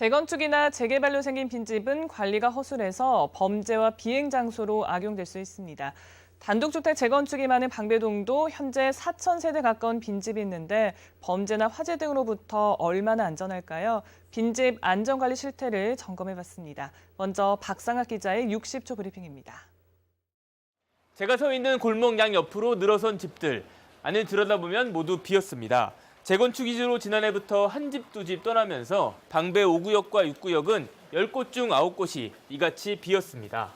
재건축이나 재개발로 생긴 빈집은 관리가 허술해서 범죄와 비행 장소로 악용될 수 있습니다. 단독주택 재건축이 많은 방배동도 현재 4,000세대 가까운 빈집이 있는데 범죄나 화재 등으로부터 얼마나 안전할까요? 빈집 안전관리 실태를 점검해봤습니다. 먼저 박상학 기자의 60초 브리핑입니다. 제가 서 있는 골목 양 옆으로 늘어선 집들. 안을 들여다보면 모두 비었습니다. 재건축 위주로 지난해부터 한 집, 두 집 떠나면서 방배 5구역과 6구역은 10곳 중 9곳이 이같이 비었습니다.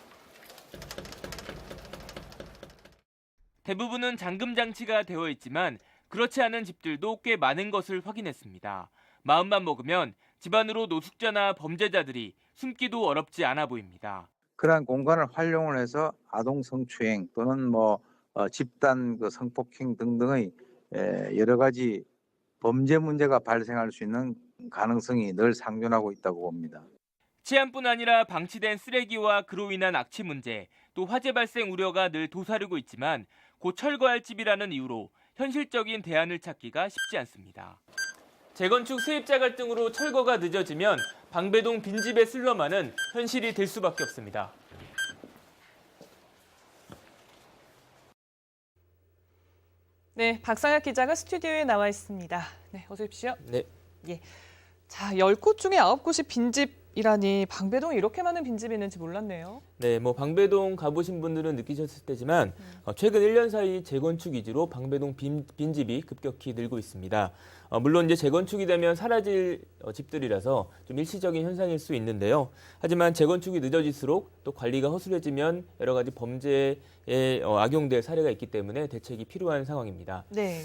대부분은 잠금 장치가 되어 있지만 그렇지 않은 집들도 꽤 많은 것을 확인했습니다. 마음만 먹으면 집 안으로 노숙자나 범죄자들이 숨기도 어렵지 않아 보입니다. 그러한 공간을 활용을 해서 아동 성추행 또는 집단 성폭행 등등의 여러 가지 범죄 문제가 발생할 수 있는 가능성이 늘 상존하고 있다고 봅니다. 치안뿐 아니라 방치된 쓰레기와 그로 인한 악취 문제, 또 화재 발생 우려가 늘 도사리고 있지만 곧 철거할 집이라는 이유로 현실적인 대안을 찾기가 쉽지 않습니다. 재건축 세입자 갈등으로 철거가 늦어지면 방배동 빈집의 슬럼화는 현실이 될 수밖에 없습니다. 네, 박상학 기자가 스튜디오에 나와 있습니다. 네, 어서 오십시오. 네. 예. 자, 10곳 중에 9곳이 빈집이라니 방배동에 이렇게 많은 빈집이 있는지 몰랐네요. 네, 방배동 가보신 분들은 느끼셨을 테지만 최근 1년 사이 재건축 위주로 방배동 빈집이 급격히 늘고 있습니다. 물론 이제 재건축이 되면 사라질 집들이라서 좀 일시적인 현상일 수 있는데요. 하지만 재건축이 늦어질수록 또 관리가 허술해지면 여러 가지 범죄에 악용될 사례가 있기 때문에 대책이 필요한 상황입니다. 네.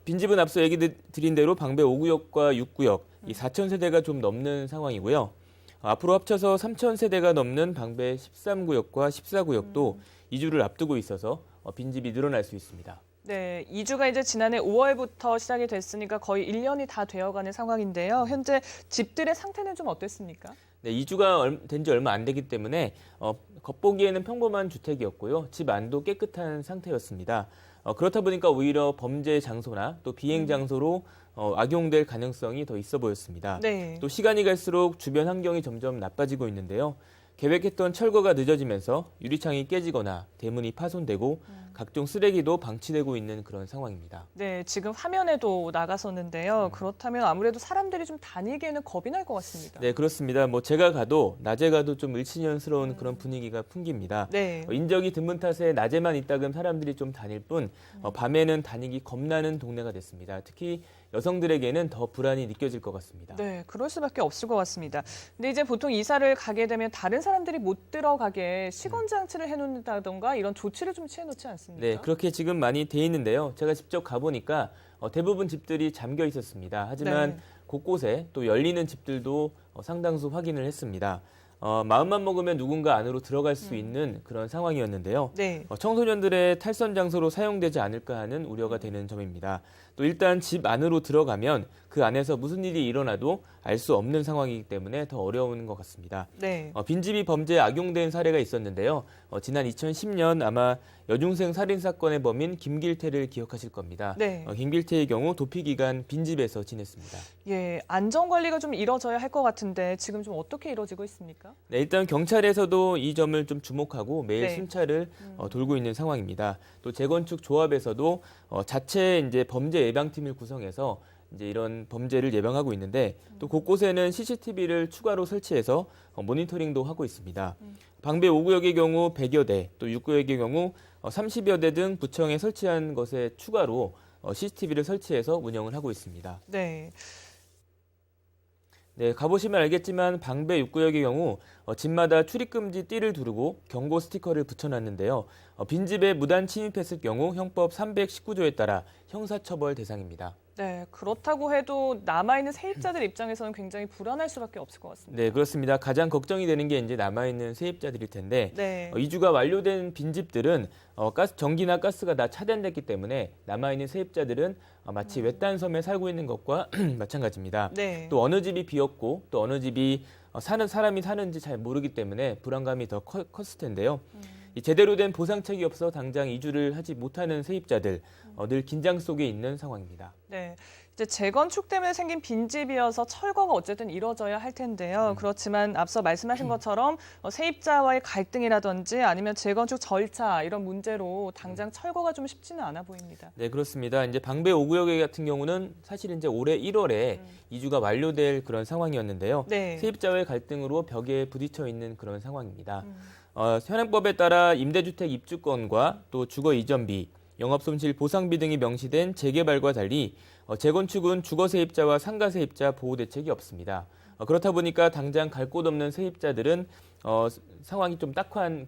빈집은 앞서 얘기 드린 대로 방배 5구역과 6구역, 이 4,000세대가 좀 넘는 상황이고요. 앞으로 합쳐서 3,000세대가 넘는 방배 13구역과 14구역도 이주를 앞두고 있어서 빈집이 늘어날 수 있습니다. 네, 이주가 이제 지난해 5월부터 시작이 됐으니까 거의 1년이 다 되어가는 상황인데요. 현재 집들의 상태는 좀 어땠습니까? 네, 이주가 된 지 얼마 안 되기 때문에 겉보기에는 평범한 주택이었고요. 집 안도 깨끗한 상태였습니다. 그렇다 보니까 오히려 범죄 장소나 또 비행 장소로 악용될 가능성이 더 있어 보였습니다. 네. 또 시간이 갈수록 주변 환경이 점점 나빠지고 있는데요. 계획했던 철거가 늦어지면서 유리창이 깨지거나 대문이 파손되고 각종 쓰레기도 방치되고 있는 그런 상황입니다. 네, 지금 화면에도 나갔었는데요. 그렇다면 아무래도 사람들이 좀 다니기에는 겁이 날 것 같습니다. 네, 그렇습니다. 제가 가도 낮에 가도 좀 일치년스러운 그런 분위기가 풍깁니다. 네. 인적이 드문 탓에 낮에만 있다금 사람들이 좀 다닐 뿐 밤에는 다니기 겁나는 동네가 됐습니다. 특히 여성들에게는 더 불안이 느껴질 것 같습니다. 네, 그럴 수밖에 없을 것 같습니다. 근데 이제 보통 이사를 가게 되면 다른 사람들이 못 들어가게 시건 장치를 해놓는다던가 이런 조치를 좀 취해놓지 않습니까? 네, 그렇게 지금 많이 돼 있는데요. 제가 직접 가보니까 대부분 집들이 잠겨 있었습니다. 하지만 네. 곳곳에 또 열리는 집들도 상당수 확인을 했습니다. 마음만 먹으면 누군가 안으로 들어갈 수 있는 그런 상황이었는데요. 네. 청소년들의 탈선 장소로 사용되지 않을까 하는 우려가 되는 점입니다. 또 일단 집 안으로 들어가면 그 안에서 무슨 일이 일어나도 알 수 없는 상황이기 때문에 더 어려운 것 같습니다. 네. 빈집이 범죄에 악용된 사례가 있었는데요. 지난 2010년 아마 여중생 살인 사건의 범인 김길태를 기억하실 겁니다. 네. 김길태의 경우 도피 기간 빈집에서 지냈습니다. 예, 안전관리가 좀 이뤄져야 할 것 같은데 지금 좀 어떻게 이루어지고 있습니까? 네, 일단 경찰에서도 이 점을 좀 주목하고 매일 네. 순찰을 돌고 있는 상황입니다. 또 재건축 조합에서도 자체 이제 범죄 예방팀을 구성해서 이제 이런 범죄를 예방하고 있는데 또 곳곳에는 CCTV를 추가로 설치해서 모니터링도 하고 있습니다. 방배 5구역의 경우 100여 대, 또 6구역의 경우 30여 대 등 구청에 설치한 것에 추가로 CCTV를 설치해서 운영을 하고 있습니다. 네. 네, 가보시면 알겠지만 방배 6구역의 경우 집마다 출입금지 띠를 두르고 경고 스티커를 붙여놨는데요. 빈집에 무단 침입했을 경우 형법 319조에 따라 형사처벌 대상입니다. 네, 그렇다고 해도 남아있는 세입자들 입장에서는 굉장히 불안할 수밖에 없을 것 같습니다. 네, 그렇습니다. 가장 걱정이 되는 게 이제 남아있는 세입자들일 텐데 네. 이주가 완료된 빈집들은 전기나 가스가 다 차단됐기 때문에 남아있는 세입자들은 마치 외딴 섬에 살고 있는 것과 마찬가지입니다. 네. 또 어느 집이 비었고 또 어느 집이 사는 사람이 사는지 잘 모르기 때문에 불안감이 더 컸을 텐데요. 이 제대로 된 보상책이 없어 당장 이주를 하지 못하는 세입자들 늘 긴장 속에 있는 상황입니다. 네. 이제 재건축 때문에 생긴 빈집이어서 철거가 어쨌든 이뤄져야 할 텐데요. 그렇지만 앞서 말씀하신 것처럼 세입자와의 갈등이라든지 아니면 재건축 절차 이런 문제로 당장 철거가 좀 쉽지는 않아 보입니다. 네, 그렇습니다. 이제 방배 5구역 같은 경우는 사실 이제 올해 1월에 이주가 완료될 그런 상황이었는데요. 네. 세입자와의 갈등으로 벽에 부딪혀 있는 그런 상황입니다. 현행법에 따라 임대주택 입주권과 또 주거 이전비, 영업손실 보상비 등이 명시된 재개발과 달리 재건축은 주거 세입자와 상가 세입자 보호 대책이 없습니다. 그렇다 보니까 당장 갈 곳 없는 세입자들은 상황이 좀 딱한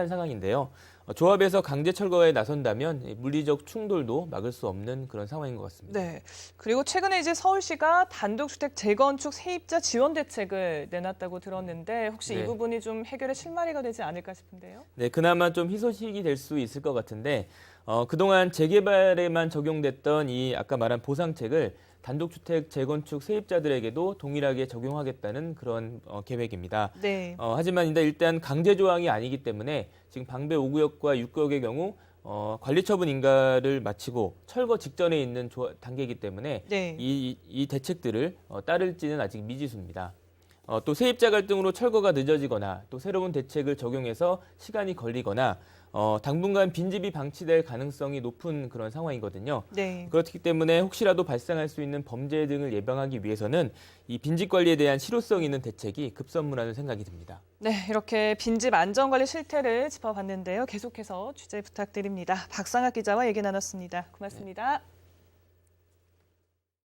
상황인데요. 조합에서 강제 철거에 나선다면 물리적 충돌도 막을 수 없는 그런 상황인 것 같습니다. 네. 그리고 최근에 이제 서울시가 단독주택 재건축 세입자 지원 대책을 내놨다고 들었는데 혹시 이 네. 부분이 좀 해결의 실마리가 되지 않을까 싶은데요. 네, 그나마 좀 희소식이 될 수 있을 것 같은데 그동안 재개발에만 적용됐던 이 아까 말한 보상책을 단독주택 재건축 세입자들에게도 동일하게 적용하겠다는 그런 계획입니다. 네. 하지만 일단 강제 조항이 아니기 때문에 지금 방배 5구역과 6구역의 경우 관리처분 인가를 마치고 철거 직전에 있는 단계이기 때문에 네. 이 대책들을 따를지는 아직 미지수입니다. 또 세입자 갈등으로 철거가 늦어지거나 또 새로운 대책을 적용해서 시간이 걸리거나 당분간 빈집이 방치될 가능성이 높은 그런 상황이거든요. 네. 그렇기 때문에 혹시라도 발생할 수 있는 범죄 등을 예방하기 위해서는 이 빈집 관리에 대한 실효성 있는 대책이 급선무라는 생각이 듭니다. 네, 이렇게 빈집 안전관리 실태를 짚어봤는데요. 계속해서 취재 부탁드립니다. 박상학 기자와 얘기 나눴습니다. 고맙습니다.